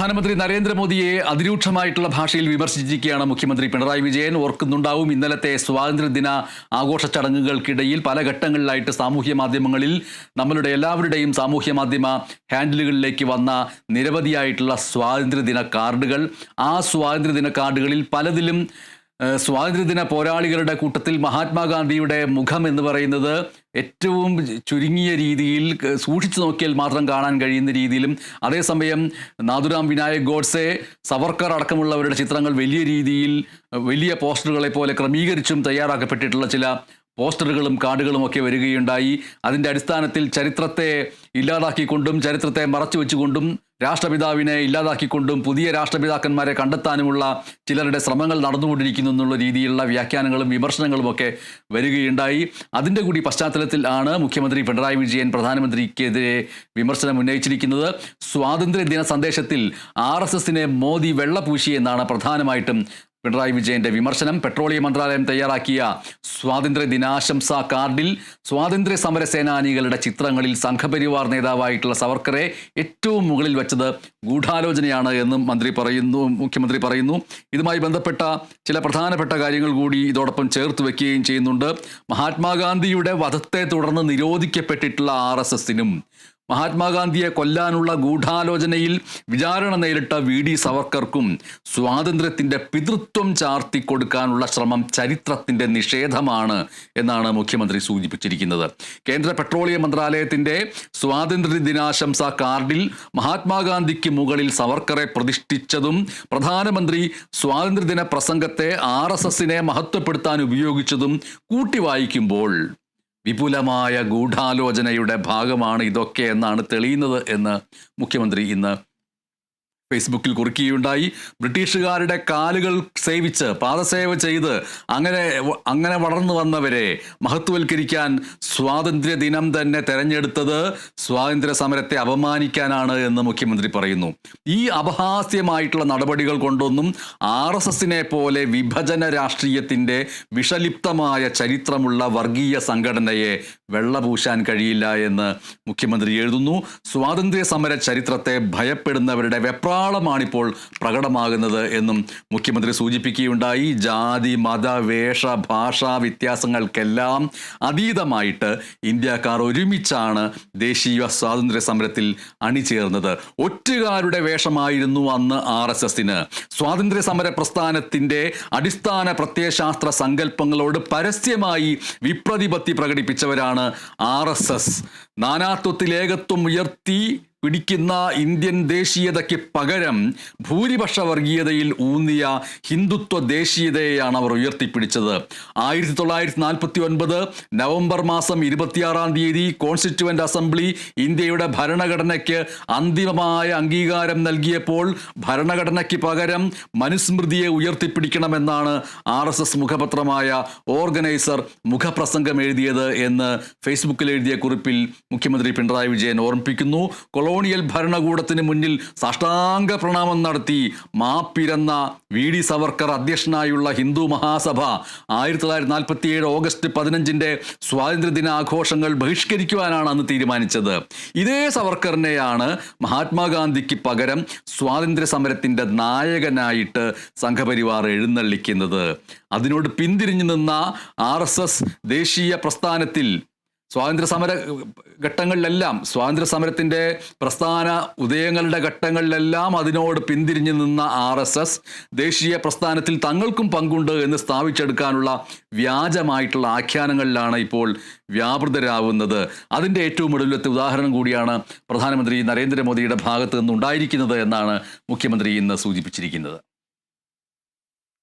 പ്രധാനമന്ത്രി നരേന്ദ്രമോദിയെ അതിരൂക്ഷമായിട്ടുള്ള ഭാഷയിൽ വിമർശിച്ചിരിക്കുകയാണ് മുഖ്യമന്ത്രി പിണറായി വിജയൻ. ഓർക്കുന്നുണ്ടാവും, ഇന്നലത്തെ സ്വാതന്ത്ര്യദിന ആഘോഷ ചടങ്ങുകൾക്കിടയിൽ പല ഘട്ടങ്ങളിലായിട്ട് സാമൂഹ്യ മാധ്യമങ്ങളിൽ നമ്മളുടെ എല്ലാവരുടെയും സാമൂഹ്യ മാധ്യമ ഹാൻഡിലുകളിലേക്ക് വന്ന നിരവധിയായിട്ടുള്ള സ്വാതന്ത്ര്യദിന കാർഡുകൾ. ആ സ്വാതന്ത്ര്യദിന കാർഡുകളിൽ പലതിലും സ്വാതന്ത്ര്യദിന പോരാളികളുടെ കൂട്ടത്തിൽ മഹാത്മാഗാന്ധിയുടെ മുഖം എന്ന് പറയുന്നത് ഏറ്റവും ചുരുങ്ങിയ രീതിയിൽ സൂക്ഷിച്ചു നോക്കിയാൽ മാത്രം കാണാൻ കഴിയുന്ന രീതിയിലും, അതേസമയം നാഥുറാം വിനായക് ഗോഡ്സെ, സവർക്കർ അടക്കമുള്ളവരുടെ ചിത്രങ്ങൾ വലിയ രീതിയിൽ വലിയ പോസ്റ്ററുകളെ പോലെ ക്രമീകരിച്ചും തയ്യാറാക്കപ്പെട്ടിട്ടുള്ള ചില പോസ്റ്ററുകളും കാർഡുകളും ഒക്കെ വരികയുണ്ടായി. അതിൻ്റെ അടിസ്ഥാനത്തിൽ ചരിത്രത്തെ ഇല്ലാതാക്കിക്കൊണ്ടും ചരിത്രത്തെ മറച്ചു വെച്ചുകൊണ്ടും രാഷ്ട്രപിതാവിനെ ഇല്ലാതാക്കിക്കൊണ്ടും പുതിയ രാഷ്ട്രപിതാക്കന്മാരെ കണ്ടെത്താനുമുള്ള ചിലരുടെ ശ്രമങ്ങൾ നടന്നുകൊണ്ടിരിക്കുന്നു എന്നുള്ള രീതിയിലുള്ള വ്യാഖ്യാനങ്ങളും വിമർശനങ്ങളും ഒക്കെ വരികയുണ്ടായി. അതിൻ്റെ കൂടി പശ്ചാത്തലത്തിൽ ആണ് മുഖ്യമന്ത്രി പിണറായി വിജയൻ പ്രധാനമന്ത്രിക്കെതിരെ വിമർശനം ഉന്നയിച്ചിരിക്കുന്നത്. സ്വാതന്ത്ര്യദിന സന്ദേശത്തിൽ RSSനെ മോദി വെള്ളപൂശി എന്നാണ് പ്രധാനമായിട്ടും പിണറായി വിജയന്റെ വിമർശനം. പെട്രോളിയം മന്ത്രാലയം തയ്യാറാക്കിയ സ്വാതന്ത്ര്യ ദിനാശംസാ കാർഡിൽ സ്വാതന്ത്ര്യ സമര സേനാനികളുടെ ചിത്രങ്ങളിൽ സംഘപരിവാർ നേതാവായിട്ടുള്ള സവർക്കറെ ഏറ്റവും മുകളിൽ വെച്ചത് ഗൂഢാലോചനയാണ് എന്നും മുഖ്യമന്ത്രി പറയുന്നു. ഇതുമായി ബന്ധപ്പെട്ട ചില പ്രധാനപ്പെട്ട കാര്യങ്ങൾ കൂടി ഇതോടൊപ്പം ചേർത്ത് വെക്കുകയും ചെയ്യുന്നുണ്ട്. മഹാത്മാഗാന്ധിയുടെ വധത്തെ തുടർന്ന് നിരോധിക്കപ്പെട്ടിട്ടുള്ള RSSനും മഹാത്മാഗാന്ധിയെ കൊല്ലാനുള്ള ഗൂഢാലോചനയിൽ വിചാരണ നേരിട്ട VD സവർക്കർക്കും സ്വാതന്ത്ര്യത്തിൻ്റെ പിതൃത്വം ചാർത്തിക്കൊടുക്കാനുള്ള ശ്രമം ചരിത്രത്തിൻ്റെ നിഷേധമാണ് എന്നാണ് മുഖ്യമന്ത്രി സൂചിപ്പിച്ചിരിക്കുന്നത്. കേന്ദ്ര പെട്രോളിയം മന്ത്രാലയത്തിൻ്റെ സ്വാതന്ത്ര്യ ദിനാശംസാ കാർഡിൽ മഹാത്മാഗാന്ധിക്ക് മുകളിൽ സവർക്കറെ പ്രതിഷ്ഠിച്ചതും പ്രധാനമന്ത്രി സ്വാതന്ത്ര്യദിന പ്രസംഗത്തെ RSSനെ മഹത്വപ്പെടുത്താൻ ഉപയോഗിച്ചതും കൂട്ടി വായിക്കുമ്പോൾ വിപുലമായ ഗൂഢാലോചനയുടെ ഭാഗമാണ് ഇതൊക്കെ എന്നാണ് തെളിയുന്നത് എന്ന് മുഖ്യമന്ത്രി ഇന്ന് ഫേസ്ബുക്കിൽ കുറിക്കുകയുണ്ടായി. ബ്രിട്ടീഷുകാരുടെ കാലുകൾ സേവിച്ച് പാദസേവ ചെയ്ത് അങ്ങനെ വളർന്നു വന്നവരെ മഹത്വവൽക്കരിക്കാൻ സ്വാതന്ത്ര്യ ദിനം തന്നെ തെരഞ്ഞെടുത്തത് സ്വാതന്ത്ര്യ സമരത്തെ അപമാനിക്കാനാണ് എന്ന് മുഖ്യമന്ത്രി പറയുന്നു. ഈ അപഹാസ്യമായിട്ടുള്ള നടപടികൾ കൊണ്ടൊന്നും RSSനെ പോലെ വിഭജന രാഷ്ട്രീയത്തിൻ്റെ വിഷലിപ്തമായ ചരിത്രമുള്ള വർഗീയ സംഘടനയെ വെള്ളപൂശാൻ കഴിയില്ല എന്ന് മുഖ്യമന്ത്രി എഴുതുന്നു. സ്വാതന്ത്ര്യ സമര ചരിത്രത്തെ ഭയപ്പെടുന്നവരുടെ ാണിപ്പോൾ പ്രകടമാകുന്നത് എന്നും മുഖ്യമന്ത്രി സൂചിപ്പിക്കുകയുണ്ടായി. ജാതി, മത, വേഷ, ഭാഷാ വ്യത്യാസങ്ങൾക്കെല്ലാം അതീതമായിട്ട് ഇന്ത്യക്കാർ ഒരുമിച്ചാണ് ദേശീയ സ്വാതന്ത്ര്യ സമരത്തിൽ അണിചേർന്നത്. ഒറ്റുകാരുടെ വേഷമായിരുന്നു അന്ന് RSSന്. സ്വാതന്ത്ര്യ സമര പ്രസ്ഥാനത്തിൻ്റെ അടിസ്ഥാന പ്രത്യയശാസ്ത്ര സങ്കല്പങ്ങളോട് പരസ്യമായി വിപ്രതിപത്തി പ്രകടിപ്പിച്ചവരാണ് RSS. നാനാത്വത്തിൽ ഏകത്വം ഉയർത്തി പിടിക്കുന്ന ഇന്ത്യൻ ദേശീയതയ്ക്ക് പകരം ഭൂരിപക്ഷ വർഗീയതയിൽ ഊന്നിയ ഹിന്ദുത്വ ദേശീയതയെയാണ് അവർ ഉയർത്തിപ്പിടിച്ചത്. 1949 നവംബർ മാസം 26 കോൺസ്റ്റിറ്റ്യൂവൻ്റ് അസംബ്ലി ഇന്ത്യയുടെ ഭരണഘടനയ്ക്ക് അന്തിമമായ അംഗീകാരം നൽകിയപ്പോൾ ഭരണഘടനയ്ക്ക് പകരം മനുസ്മൃതിയെ ഉയർത്തിപ്പിടിക്കണമെന്നാണ് RSS മുഖപത്രമായ ഓർഗനൈസർ മുഖപ്രസംഗം എഴുതിയത് എന്ന് ഫേസ്ബുക്കിൽ എഴുതിയ കുറിപ്പിൽ മുഖ്യമന്ത്രി പിണറായി വിജയൻ ഓർമ്മിപ്പിക്കുന്നു. കൊളോണിയൽ ഭരണകൂടത്തിന് മുന്നിൽ സാഷ്ടാംഗ പ്രണാമം നടത്തി മാപ്പിരന്ന VD സവർക്കർ അധ്യക്ഷനായുള്ള ഹിന്ദു മഹാസഭ 1947 ഓഗസ്റ്റ് 15 സ്വാതന്ത്ര്യദിന ആഘോഷങ്ങൾ ബഹിഷ്കരിക്കുവാനാണ് അന്ന് തീരുമാനിച്ചത്. ഇതേ സവർക്കറിനെയാണ് മഹാത്മാഗാന്ധിക്ക് പകരം സ്വാതന്ത്ര്യ സമരത്തിൻ്റെ നായകനായിട്ട് സംഘപരിവാർ എഴുന്നള്ളിക്കുന്നത്. അതിനോട് പിന്തിരിഞ്ഞു നിന്ന RSS ദേശീയ പ്രസ്ഥാനത്തിൽ സ്വാതന്ത്ര്യ സമര ഘട്ടങ്ങളിലെല്ലാം, സ്വാതന്ത്ര്യ സമരത്തിൻ്റെ പ്രസ്ഥാന ഉദയങ്ങളുടെ ഘട്ടങ്ങളിലെല്ലാം അതിനോട് പിന്തിരിഞ്ഞു നിന്ന RSS ദേശീയ പ്രസ്ഥാനത്തിൽ തങ്ങൾക്കും പങ്കുണ്ട് എന്ന് സ്ഥാപിച്ചെടുക്കാനുള്ള വ്യാജമായിട്ടുള്ള ആഖ്യാനങ്ങളിലാണ് ഇപ്പോൾ വ്യാപൃതരാവുന്നത്. അതിൻ്റെ ഏറ്റവും ഒടുവിലത്തെ ഉദാഹരണം കൂടിയാണ് പ്രധാനമന്ത്രി നരേന്ദ്രമോദിയുടെ ഭാഗത്ത് നിന്നുണ്ടായിരിക്കുന്നത് എന്നാണ് മുഖ്യമന്ത്രി ഇന്ന് സൂചിപ്പിച്ചിരിക്കുന്നത്.